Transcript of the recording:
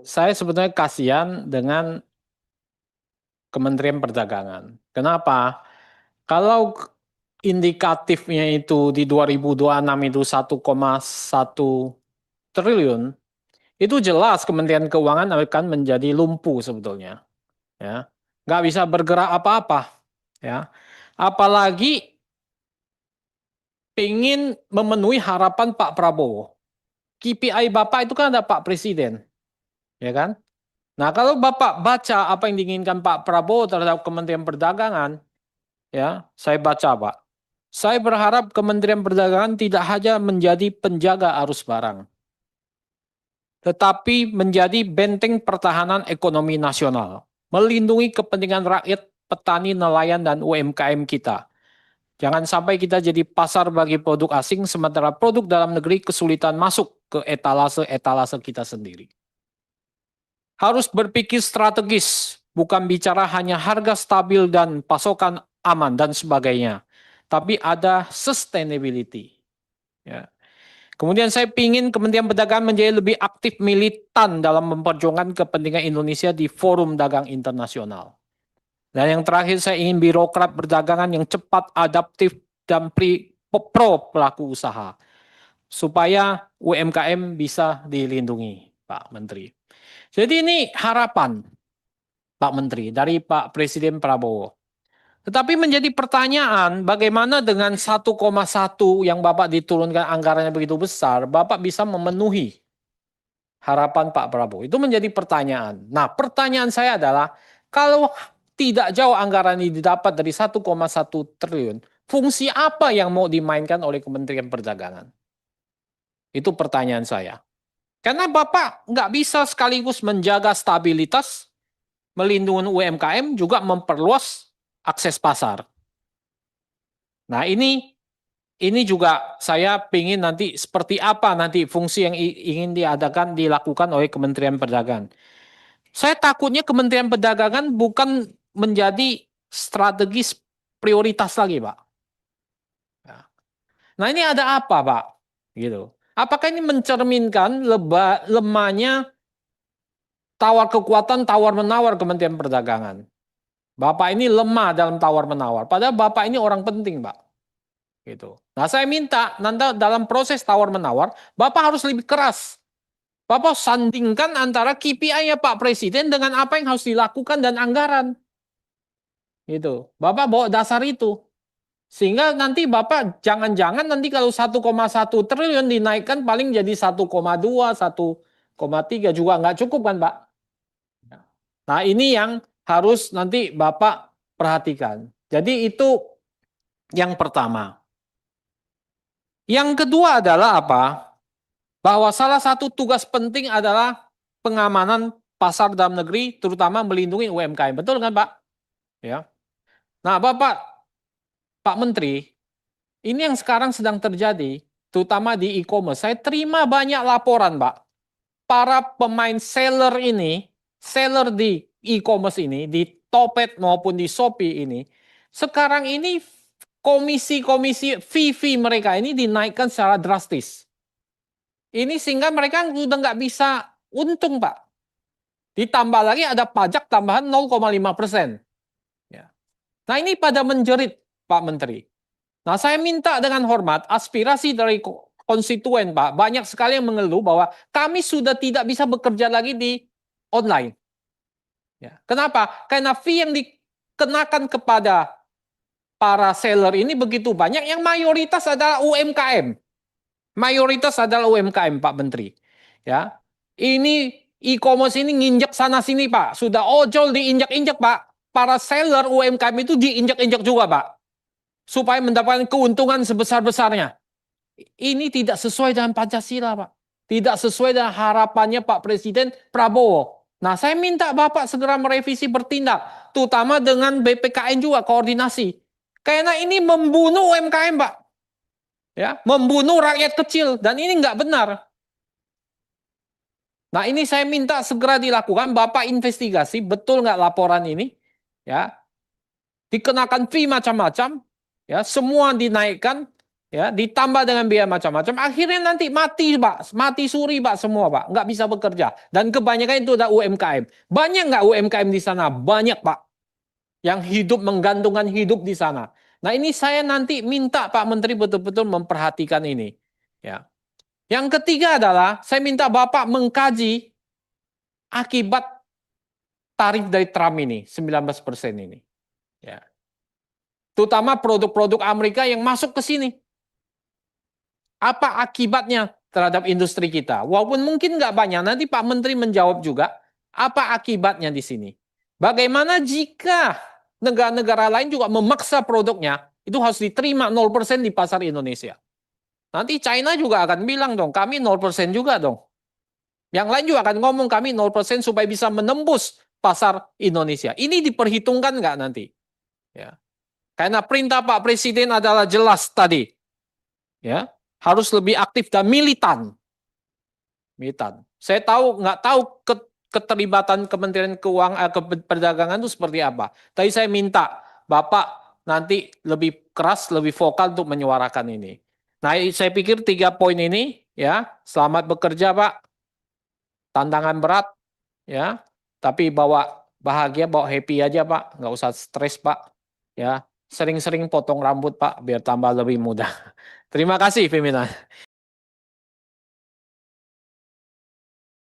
Saya sebetulnya kasihan dengan Kementerian Perdagangan. Kenapa? Kalau indikatifnya itu di 2026 itu 1,1 triliun, itu jelas Kementerian Keuangan akan menjadi lumpuh sebetulnya. Ya, nggak bisa bergerak apa-apa. Ya, apalagi ingin memenuhi harapan Pak Prabowo. KPI Bapak itu kan ada Pak Presiden, ya kan? Nah, kalau Bapak baca apa yang diinginkan Pak Prabowo terhadap Kementerian Perdagangan, ya, saya baca, Pak. Saya berharap Kementerian Perdagangan tidak hanya menjadi penjaga arus barang, tetapi menjadi benteng pertahanan ekonomi nasional, melindungi kepentingan rakyat, petani, nelayan, dan UMKM kita. Jangan sampai kita jadi pasar bagi produk asing, sementara produk dalam negeri kesulitan masuk ke etalase-etalase kita sendiri. Harus berpikir strategis, bukan bicara hanya harga stabil dan pasokan aman dan sebagainya, tapi ada sustainability. Ya. Kemudian saya ingin Kementerian Perdagangan menjadi lebih aktif militan dalam memperjuangkan kepentingan Indonesia di forum dagang internasional. Dan yang terakhir saya ingin birokrat perdagangan yang cepat, adaptif, dan pro pelaku usaha. Supaya UMKM bisa dilindungi, Pak Menteri. Jadi ini harapan Pak Menteri, dari Pak Presiden Prabowo. Tetapi menjadi pertanyaan, bagaimana dengan 1,1 yang Bapak diturunkan anggarannya begitu besar, Bapak bisa memenuhi harapan Pak Prabowo? Itu menjadi pertanyaan. Nah, pertanyaan saya adalah, kalau tidak jauh anggaran ini didapat dari 1,1 triliun, fungsi apa yang mau dimainkan oleh Kementerian Perdagangan? Itu pertanyaan saya. Karena Bapak nggak bisa sekaligus menjaga stabilitas, melindungi UMKM, juga memperluas akses pasar. Nah, ini juga saya ingin nanti seperti apa nanti fungsi yang ingin dilakukan oleh Kementerian Perdagangan. Saya takutnya Kementerian Perdagangan bukan menjadi strategis prioritas lagi, Pak. Nah, ini ada apa, Pak? Gitu. Apakah ini mencerminkan lemahnya tawar kekuatan tawar-menawar Kementerian Perdagangan? Bapak ini lemah dalam tawar-menawar. Padahal Bapak ini orang penting, Pak. Gitu. Nah, saya minta nanti dalam proses tawar-menawar, Bapak harus lebih keras. Bapak sandingkan antara KPI-nya Pak Presiden dengan apa yang harus dilakukan dan anggaran. Gitu. Bapak bawa dasar itu. Sehingga nanti Bapak jangan-jangan nanti kalau 1,1 triliun dinaikkan paling jadi 1,2, 1,3 juga nggak cukup kan, Pak? Nah, ini yang harus nanti Bapak perhatikan. Jadi itu yang pertama. Yang kedua adalah apa? Bahwa salah satu tugas penting adalah pengamanan pasar dalam negeri, terutama melindungi UMKM. Betul kan, Pak? Ya. Nah, Pak Menteri, ini yang sekarang sedang terjadi, terutama di e-commerce. Saya terima banyak laporan, Pak. Para pemain seller di e-commerce ini, di Topet maupun di Shopee ini, sekarang ini komisi-komisi fee mereka ini dinaikkan secara drastis. Ini sehingga mereka sudah nggak bisa untung, Pak. Ditambah lagi ada pajak tambahan 0,5%. Ya. Nah, ini pada menjerit, Pak Menteri. Nah, saya minta dengan hormat aspirasi dari konstituen, Pak. Banyak sekali yang mengeluh bahwa kami sudah tidak bisa bekerja lagi di online. Ya. Kenapa? Karena fee yang dikenakan kepada para seller ini begitu banyak, yang mayoritas adalah UMKM. Mayoritas adalah UMKM, Pak Menteri. Ya, ini e-commerce ini nginjek sana sini, Pak. Sudah ojol diinjak-injak, Pak. Para seller UMKM itu diinjak-injak juga, Pak. Supaya mendapatkan keuntungan sebesar-besarnya. Ini tidak sesuai dengan Pancasila, Pak. Tidak sesuai dengan harapannya Pak Presiden Prabowo. Nah, saya minta Bapak segera merevisi bertindak. Terutama dengan BPKN juga, koordinasi. Karena ini membunuh UMKM, Pak. Ya, membunuh rakyat kecil. Dan ini nggak benar. Nah, ini saya minta segera dilakukan. Bapak investigasi, betul nggak laporan ini? Ya, dikenakan fee macam-macam. Ya, semua dinaikkan. ya, ditambah dengan biaya macam-macam, akhirnya nanti mati, Pak, mati suri, Pak, semua, Pak, nggak bisa bekerja. Dan kebanyakan itu ada UMKM. Banyak nggak UMKM di sana? Banyak, Pak, yang hidup menggantungkan hidup di sana. Nah, ini saya nanti minta Pak Menteri betul-betul memperhatikan ini. Ya. Yang ketiga adalah saya minta Bapak mengkaji akibat tarif dari Trump ini, 19% ini. Ya. Terutama produk-produk Amerika yang masuk ke sini. Apa akibatnya terhadap industri kita? Walaupun mungkin nggak banyak, nanti Pak Menteri menjawab juga apa akibatnya di sini. Bagaimana jika negara-negara lain juga memaksa produknya, itu harus diterima 0% di pasar Indonesia. Nanti China juga akan bilang dong, kami 0% juga dong. Yang lain juga akan ngomong kami 0% supaya bisa menembus pasar Indonesia. Ini diperhitungkan nggak nanti? Ya. Karena perintah Pak Presiden adalah jelas tadi. Ya, harus lebih aktif dan militan. Militan. Saya nggak tahu keterlibatan Kementerian Perdagangan itu seperti apa. Tapi saya minta Bapak nanti lebih keras, lebih vokal untuk menyuarakan ini. Nah, saya pikir 3 poin ini, ya, selamat bekerja, Pak. Tantangan berat, ya, tapi bawa bahagia, bawa happy aja, Pak. Nggak usah stres, Pak. Ya, sering-sering potong rambut, Pak, biar tambah lebih mudah. Terima kasih, pimpinan.